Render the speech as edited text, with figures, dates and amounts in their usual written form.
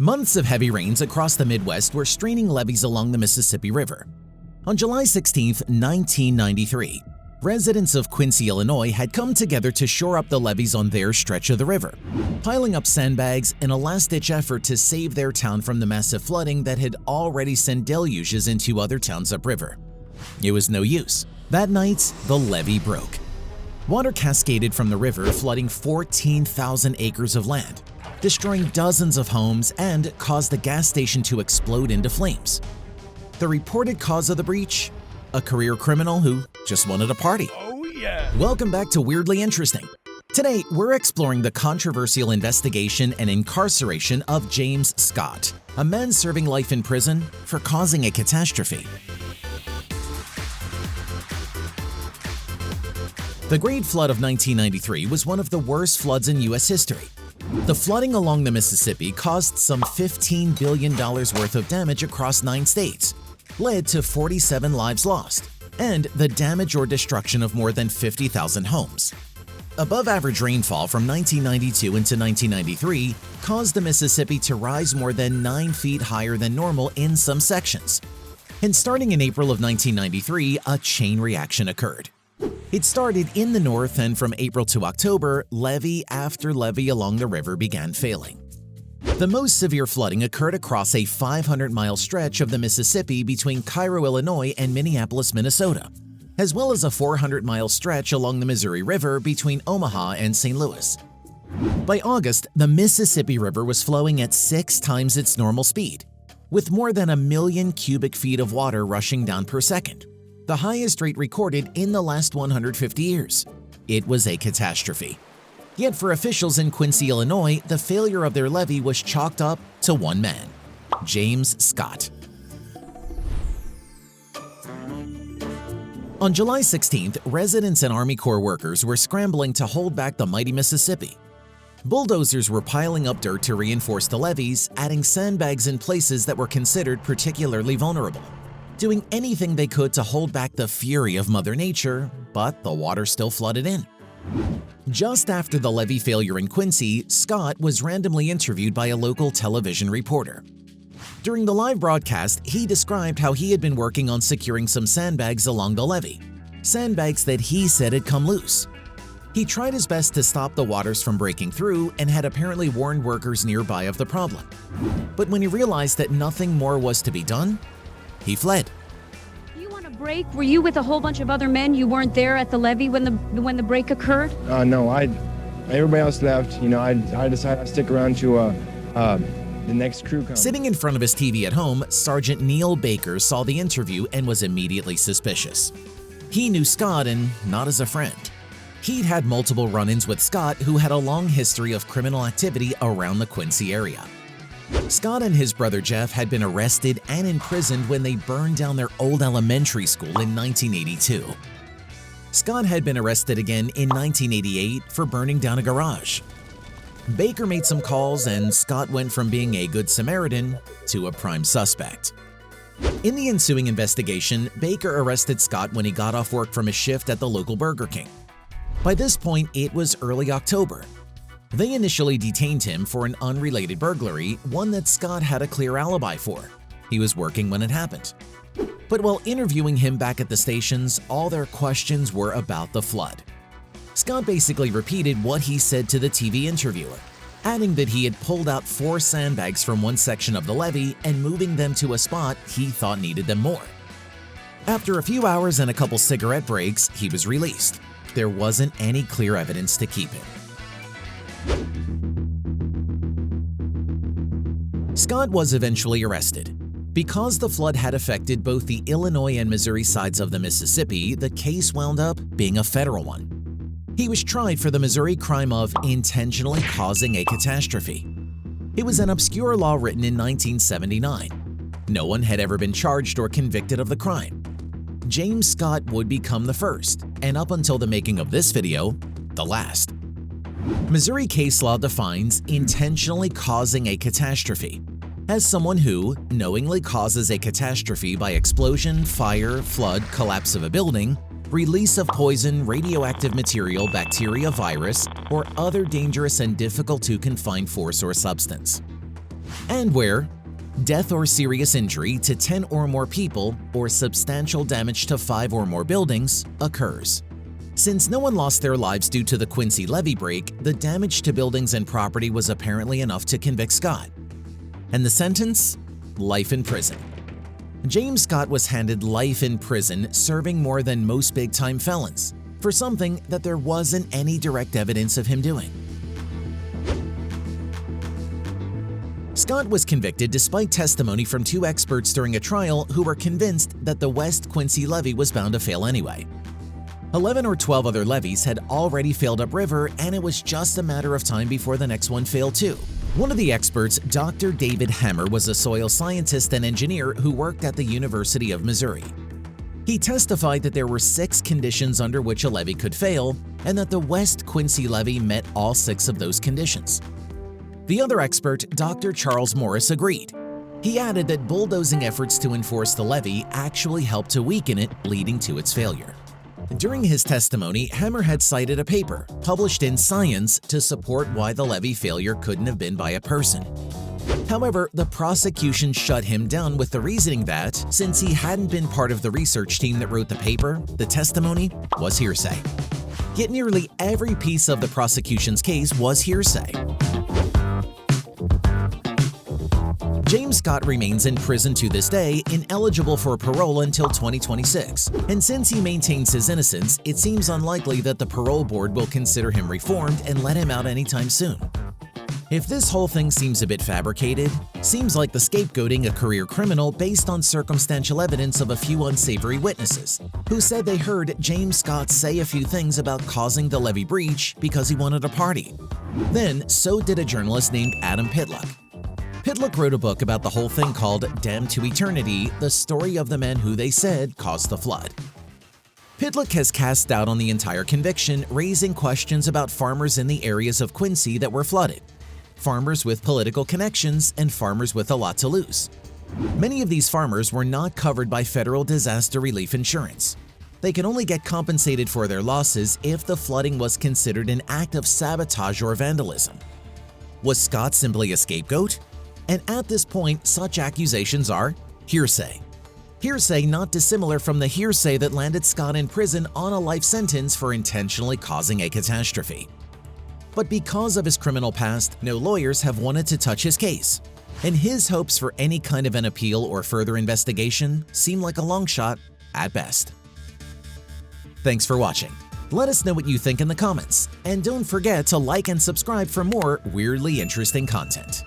Months of heavy rains across the Midwest were straining levees along the Mississippi River. On July 16, 1993, residents of Quicy, Illinois had come together to shore up the levees on their stretch of the river, piling up sandbags in a last-ditch effort to save their town from the massive flooding that had already sent deluges into other towns upriver. It was no use. That night, the levee broke. Water cascaded from the river, flooding 14,000 acres of land, destroying dozens of homes, and caused the gas station to explode into flames. The reported cause of the breach? A career criminal who just wanted a party. Oh yeah! Welcome back to Weirdly Interesting. Today, we're exploring the controversial investigation and incarceration of James Scott, a man serving life in prison for causing a catastrophe. The Great Flood of 1993 was one of the worst floods in U.S. history. The flooding along the Mississippi caused some $15 billion worth of damage across 9 states, led to 47 lives lost, and the damage or destruction of more than 50,000 homes. Above-average rainfall from 1992 into 1993 caused the Mississippi to rise more than 9 feet higher than normal in some sections. And starting in April of 1993, a chain reaction occurred. It started in the north, and from April to October, levee after levee along the river began failing. The most severe flooding occurred across a 500-mile stretch of the Mississippi between Cairo, Illinois and Minneapolis, Minnesota, as well as a 400-mile stretch along the Missouri River between Omaha and St. Louis. By August, the Mississippi River was flowing at 6 times its normal speed, with more than 1 million cubic feet of water rushing down per second, the highest rate recorded in the last 150 years. It was a catastrophe. Yet for officials in Quicy, Illinois, the failure of their levee was chalked up to one man, James Scott. On July 16th, residents and Army Corps workers were scrambling to hold back the mighty Mississippi. Bulldozers were piling up dirt to reinforce the levees, adding sandbags in places that were considered particularly vulnerable, doing anything they could to hold back the fury of Mother Nature, but the water still flooded in. Just after the levee failure in Quicy, Scott was randomly interviewed by a local television reporter. During the live broadcast, he described how he had been working on securing some sandbags along the levee, sandbags that he said had come loose. He tried his best to stop the waters from breaking through and had apparently warned workers nearby of the problem. But when he realized that nothing more was to be done, he fled. Break? Were you with a whole bunch of other men? You weren't there at the levee when the break occurred? No, everybody else left. I decided I'd stick around to the next crew comes. Sitting in front of his TV at home, Sergeant Neil Baker saw the interview and was immediately suspicious. He knew Scott, and not as a friend. He'd had multiple run-ins with Scott, who had a long history of criminal activity around the Quicy area. Scott and his brother Jeff had been arrested and imprisoned when they burned down their old elementary school in 1982. Scott had been arrested again in 1988 for burning down a garage. Baker made some calls, and Scott went from being a good Samaritan to a prime suspect. In the ensuing investigation, Baker arrested Scott when he got off work from his shift at the local Burger King. By this point, it was early October. They initially detained him for an unrelated burglary, one that Scott had a clear alibi for. He was working when it happened. But while interviewing him back at the stations, all their questions were about the flood. Scott basically repeated what he said to the TV interviewer, adding that he had pulled out 4 sandbags from one section of the levee and moving them to a spot he thought needed them more. After a few hours and a couple cigarette breaks, he was released. There wasn't any clear evidence to keep him. Scott was eventually arrested. Because the flood had affected both the Illinois and Missouri sides of the Mississippi, the case wound up being a federal one. He was tried for the Missouri crime of intentionally causing a catastrophe. It was an obscure law written in 1979. No one had ever been charged or convicted of the crime. James Scott would become the first, and up until the making of this video, the last. Missouri case law defines intentionally causing a catastrophe as someone who knowingly causes a catastrophe by explosion, fire, flood, collapse of a building, release of poison, radioactive material, bacteria, virus, or other dangerous and difficult to confine force or substance. and where death or serious injury to 10 or more people or substantial damage to 5 or more buildings occurs. Since no one lost their lives due to the Quicy levee break, the damage to buildings and property was apparently enough to convict Scott. And the sentence? Life in prison. James Scott was handed life in prison, serving more than most big-time felons, for something that there wasn't any direct evidence of him doing. Scott was convicted despite testimony from 2 experts during a trial who were convinced that the West Quicy levee was bound to fail anyway. 11 or 12 other levees had already failed upriver, and it was just a matter of time before the next one failed too. One of the experts, Dr. David Hammer, was a soil scientist and engineer who worked at the University of Missouri. He testified that there were 6 conditions under which a levee could fail, and that the West Quicy levee met all 6 of those conditions. The other expert, Dr. Charles Morris, agreed. He added that bulldozing efforts to enforce the levee actually helped to weaken it, leading to its failure. During his testimony, Hammer had cited a paper published in Science to support why the levee failure couldn't have been by a person. However, the prosecution shut him down with the reasoning that, since he hadn't been part of the research team that wrote the paper, the testimony was hearsay. Yet nearly every piece of the prosecution's case was hearsay. James Scott remains in prison to this day, ineligible for parole until 2026, and since he maintains his innocence, it seems unlikely that the parole board will consider him reformed and let him out anytime soon. If this whole thing seems a bit fabricated, seems like the scapegoating a career criminal based on circumstantial evidence of a few unsavory witnesses, who said they heard James Scott say a few things about causing the levee breach because he wanted a party. Then, so did a journalist named Adam Pitlock. Pitlock wrote a book about the whole thing called Damned to Eternity, the story of the men who they said caused the flood. Pitlock has cast doubt on the entire conviction, raising questions about farmers in the areas of Quicy that were flooded, farmers with political connections, and farmers with a lot to lose. Many of these farmers were not covered by federal disaster relief insurance. They can only get compensated for their losses if the flooding was considered an act of sabotage or vandalism. Was Scott simply a scapegoat? And at this point, such accusations are hearsay. Hearsay not dissimilar from the hearsay that landed Scott in prison on a life sentence for intentionally causing a catastrophe. But because of his criminal past, no lawyers have wanted to touch his case, and his hopes for any kind of an appeal or further investigation seem like a long shot at best. Thanks for watching. Let us know what you think in the comments, and don't forget to like and subscribe for more weirdly interesting content.